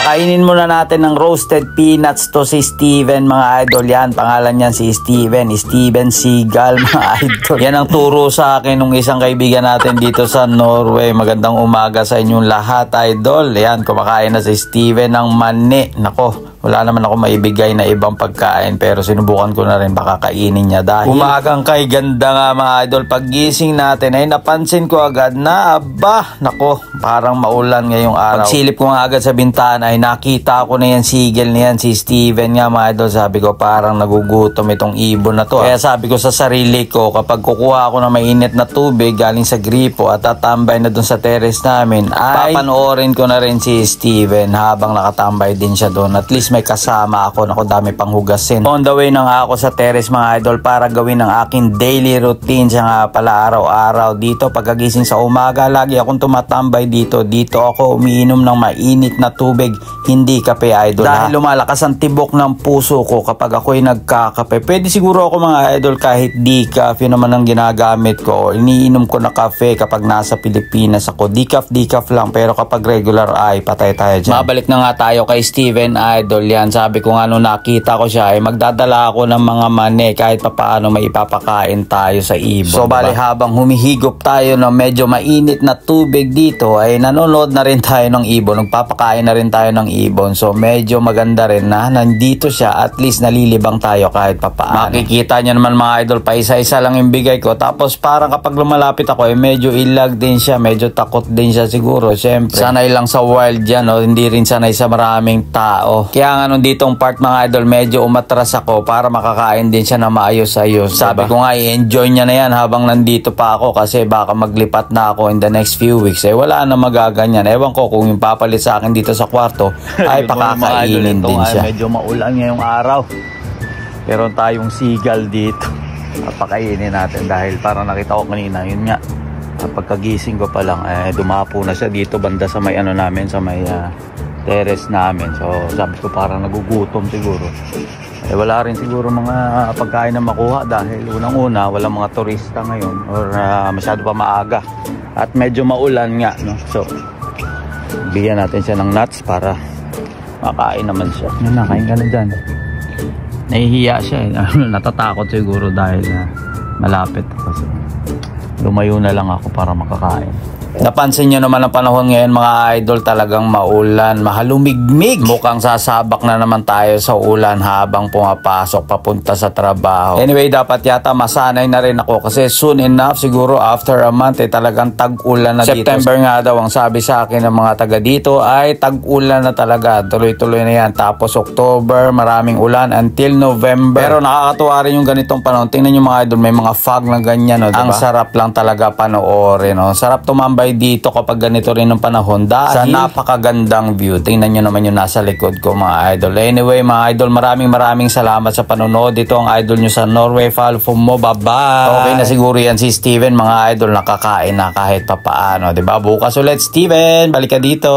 Kakainin muna natin ng roasted peanuts to si Steven mga idol. Yan, pangalan niyan si Steven Seagal mga idol. Yan ang turo sa akin ng isang kaibigan natin dito sa Norway. Magandang umaga sa inyong lahat idol. Yan, kumakain na si Steven ng mani. Nako, wala naman ako maibigay na ibang pagkain pero sinubukan ko na rin baka kainin niya dahil umagang kay ganda nga mga idol. Paggising natin ay napansin ko agad na nako, parang maulan ngayong araw. Pagsilip ko nga agad sa bintana ay nakita ko na yan sigil niyan si Steven nga mga idol. Sabi ko parang nagugutom itong ibon na to. Kaya sabi ko sa sarili ko, kapag kukuha ako ng mainit na tubig galing sa gripo at tatambay na dun sa terrace namin ay papanoorin ko na rin si Steven habang nakatambay din siya doon. At least may kasama ako. Naku, dami pang hugasin. On the way na nga ako sa terrace mga idol para gawin ang aking daily routine. Siya nga pala araw-araw dito. Pagkagising sa umaga, lagi akong tumatambay dito. Dito ako umiinom ng mainit na tubig, hindi kape idol. Dahil lumalakas ang tibok ng puso ko kapag ako'y nagkakape. Pwede siguro ako mga idol kahit decaf, yun naman ang ginagamit ko. Iniinom ko na kape kapag nasa Pilipinas ako. Decaf lang, pero kapag regular ay patay tayo dyan. Mabalik na nga tayo kay Steven idol. Yan, sabi ko nga nung nakita ko siya ay magdadala ako ng mga mani kahit papaano may ipapakain tayo sa ibon. So bali habang humihigop tayo ng medyo mainit na tubig dito ay nanonood na rin tayo ng ibon, nagpapakain na rin tayo ng ibon. So medyo maganda rin na nandito siya, at least nalilibang tayo kahit papaano. Makikita nyo naman mga idol, pa isa-isa lang yung bigay ko. Tapos parang kapag lumalapit ako ay medyo ilag din siya, medyo takot din siya siguro. Siyempre sanay lang sa wild yan, no? Hindi rin sanay sa maraming tao. Kaya nga nung ditong part mga idol, medyo umatras ako para makakain din siya na maayos-ayos. Sabi ko nga i-enjoy niya na yan habang nandito pa ako kasi baka maglipat na ako in the next few weeks. Eh wala na magaganyan. Ewan ko kung yung papalit sa akin dito sa kwarto ay pakakainin din siya. Medyo maulan ngayong araw. Meron tayong seagull dito. Pakainin natin dahil parang nakita ko kanina, yun nga. Pagkagising ko pa lang, dumapo na siya dito banda sa may ano namin, sa may terrace namin. So sabi ko parang nagugutom siguro. Wala rin siguro mga pagkain na makuha dahil unang-una walang mga turista ngayon or masyado pa maaga at medyo maulan nga, no? So bigyan natin siya ng nuts para makain naman siya. Yun na, kain ka na dyan. Nahihiya siya natatakot siguro dahil malapit kasi lumayo na lang ako para makakain. Napansin nyo naman ang panahon ngayon mga idol, talagang maulan, mahalumigmig. Mukhang sasabak na naman tayo sa ulan habang pumapasok papunta sa trabaho. Anyway, dapat yata masanay na rin ako kasi soon enough, siguro after a month talagang tag-ulan na dito. September nga daw ang sabi sa akin ng mga taga dito ay tag-ulan na talaga. Tuloy-tuloy na yan. Tapos October, maraming ulan until November. Pero nakakatuwa rin yung ganitong panahon. Tingnan nyo mga idol, may mga fog na ganyan, no, diba? Ang sarap lang talaga panoorin, no? Sarap tumambay dito kapag ganito rin ang panahon dahil sa napakagandang view. Tingnan nyo naman yung nasa likod ko mga idol. Anyway mga idol, maraming salamat sa panonood. Dito ang idol nyo sa Norway. Follow mo, bye-bye. Okay na siguro yan si Steven mga idol, nakakain na kahit papaano, diba? Bukas ulit Steven, balik ka dito.